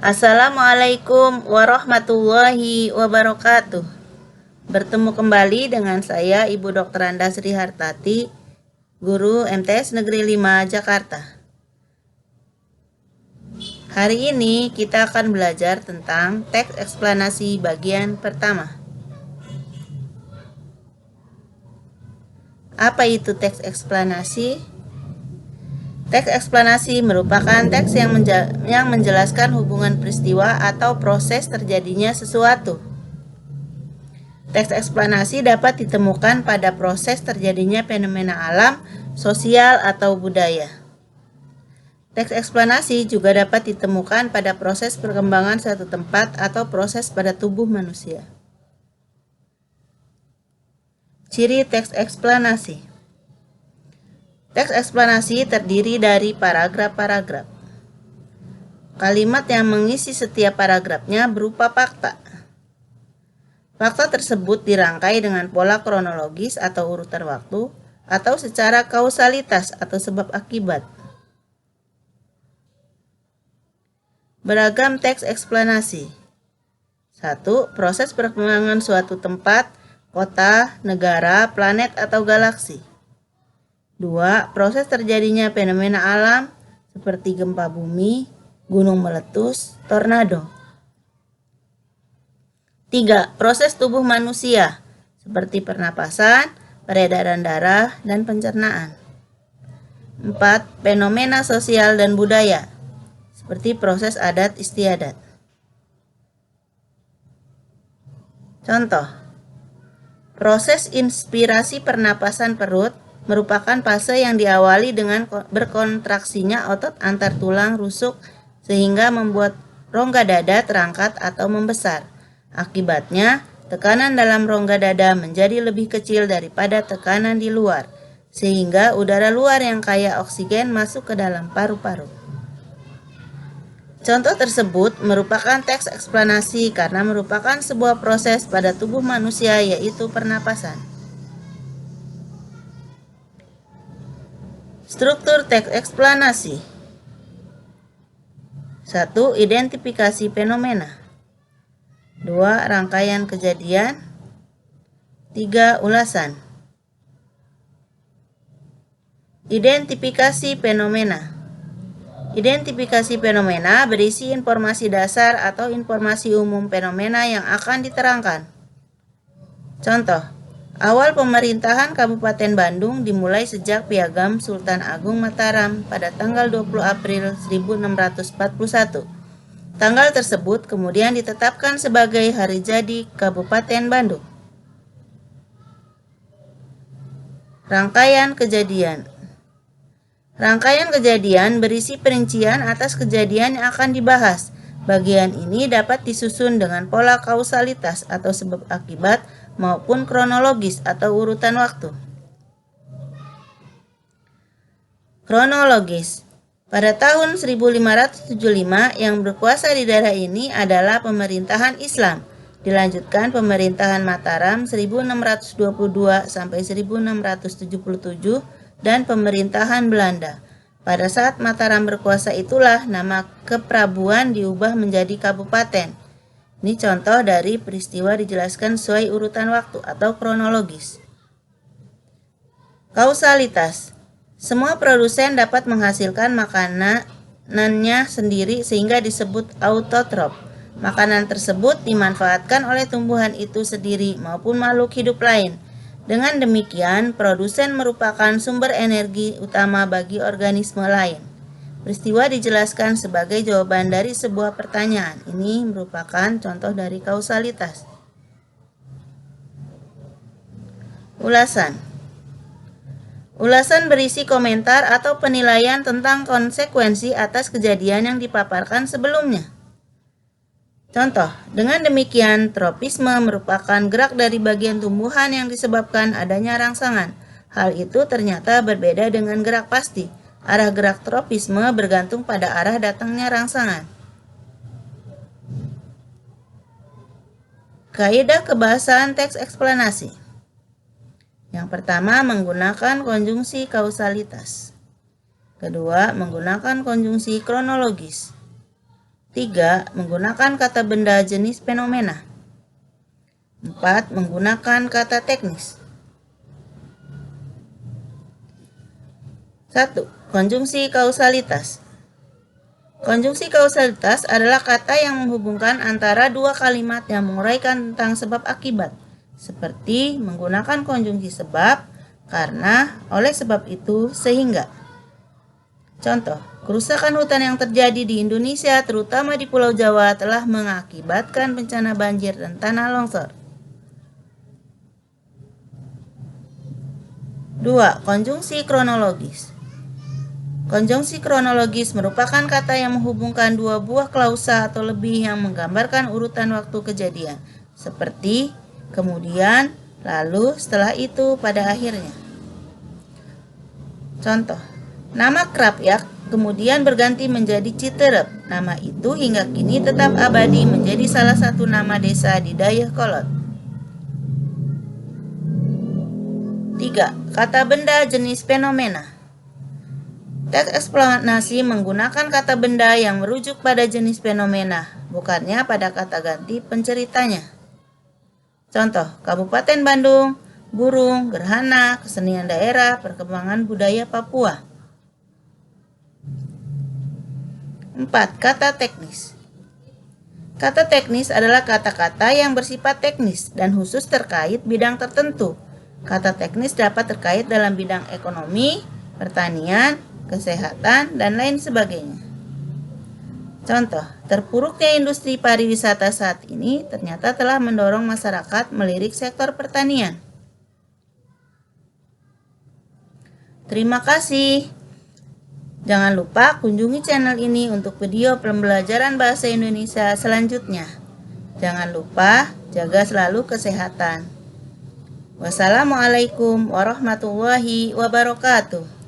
Assalamualaikum warahmatullahi wabarakatuh. Bertemu kembali dengan saya Ibu Dr. Anda Sri Hartati, Guru MTS Negeri 5 Jakarta. Hari ini kita akan belajar tentang teks eksplanasi bagian pertama. Apa itu teks eksplanasi? Teks eksplanasi merupakan teks yang menjelaskan hubungan peristiwa atau proses terjadinya sesuatu. Teks eksplanasi dapat ditemukan pada proses terjadinya fenomena alam, sosial, atau budaya. Teks eksplanasi juga dapat ditemukan pada proses perkembangan suatu tempat atau proses pada tubuh manusia. Ciri teks eksplanasi. Teks eksplanasi terdiri dari paragraf-paragraf. Kalimat yang mengisi setiap paragrafnya berupa fakta. Fakta tersebut dirangkai dengan pola kronologis atau urutan waktu, atau secara kausalitas atau sebab akibat. Beragam teks eksplanasi. 1. Proses perkembangan suatu tempat, kota, negara, planet, atau galaksi. 2. Proses terjadinya fenomena alam seperti gempa bumi, gunung meletus, tornado. 3. Proses tubuh manusia seperti pernapasan, peredaran darah, dan pencernaan. 4. Fenomena sosial dan budaya seperti proses adat istiadat. Contoh, proses inspirasi pernapasan perut merupakan fase yang diawali dengan berkontraksinya otot antar tulang rusuk sehingga membuat rongga dada terangkat atau membesar. Akibatnya, tekanan dalam rongga dada menjadi lebih kecil daripada tekanan di luar, sehingga udara luar yang kaya oksigen masuk ke dalam paru-paru. Contoh tersebut merupakan teks eksplanasi karena merupakan sebuah proses pada tubuh manusia, yaitu pernapasan. Struktur teks eksplanasi. 1. Identifikasi fenomena. 2. Rangkaian kejadian. 3. Ulasan. Identifikasi fenomena. Identifikasi fenomena berisi informasi dasar atau informasi umum fenomena yang akan diterangkan. Contoh, awal pemerintahan Kabupaten Bandung dimulai sejak Piagam Sultan Agung Mataram pada tanggal 20 April 1641. Tanggal tersebut kemudian ditetapkan sebagai hari jadi Kabupaten Bandung. Rangkaian kejadian. Rangkaian kejadian berisi perincian atas kejadian yang akan dibahas. Bagian ini dapat disusun dengan pola kausalitas atau sebab akibat maupun kronologis atau urutan waktu. Kronologis. Pada tahun 1575 yang berkuasa di daerah ini adalah pemerintahan Islam. Dilanjutkan pemerintahan Mataram 1622 sampai 1677 dan pemerintahan Belanda. Pada saat Mataram berkuasa itulah nama keprabuan diubah menjadi kabupaten. Ini contoh dari peristiwa dijelaskan sesuai urutan waktu atau kronologis. Kausalitas. Semua produsen dapat menghasilkan makanannya sendiri sehingga disebut autotrop. Makanan tersebut dimanfaatkan oleh tumbuhan itu sendiri maupun makhluk hidup lain. Dengan demikian, produsen merupakan sumber energi utama bagi organisme lain. Peristiwa dijelaskan sebagai jawaban dari sebuah pertanyaan. Ini merupakan contoh dari kausalitas. Ulasan. Ulasan berisi komentar atau penilaian tentang konsekuensi atas kejadian yang dipaparkan sebelumnya. Contoh, dengan demikian tropisme merupakan gerak dari bagian tumbuhan yang disebabkan adanya rangsangan. Hal itu ternyata berbeda dengan gerak pasti. Arah gerak tropisme bergantung pada arah datangnya rangsangan. Kaidah kebahasaan teks eksplanasi. Yang pertama, menggunakan konjungsi kausalitas. Kedua, menggunakan konjungsi kronologis. 3. Menggunakan kata benda jenis fenomena. 4. Menggunakan kata teknis. 1. Konjungsi kausalitas. Konjungsi kausalitas adalah kata yang menghubungkan antara dua kalimat yang menguraikan tentang sebab akibat, seperti menggunakan konjungsi sebab, karena, oleh sebab itu, sehingga. Contoh, kerusakan hutan yang terjadi di Indonesia, terutama di Pulau Jawa, telah mengakibatkan bencana banjir dan tanah longsor. 2. Konjungsi kronologis. Konjungsi kronologis merupakan kata yang menghubungkan dua buah klausa atau lebih yang menggambarkan urutan waktu kejadian, seperti kemudian, lalu, setelah itu, pada akhirnya. Contoh, nama Krapyak kemudian berganti menjadi Citerep. Nama itu hingga kini tetap abadi menjadi salah satu nama desa di Dayakolot. 3. Kata benda jenis fenomena. Teks eksplanasi menggunakan kata benda yang merujuk pada jenis fenomena, bukannya pada kata ganti penceritanya. Contoh, Kabupaten Bandung, burung, gerhana, kesenian daerah, perkembangan budaya Papua. 4. Kata teknis. Kata teknis adalah kata-kata yang bersifat teknis dan khusus terkait bidang tertentu. Kata teknis dapat terkait dalam bidang ekonomi, pertanian, kesehatan, dan lain sebagainya. Contoh, terpuruknya industri pariwisata saat ini ternyata telah mendorong masyarakat melirik sektor pertanian. Terima kasih. Jangan lupa kunjungi channel ini untuk video pembelajaran bahasa Indonesia selanjutnya. Jangan lupa jaga selalu kesehatan. Wassalamualaikum warahmatullahi wabarakatuh.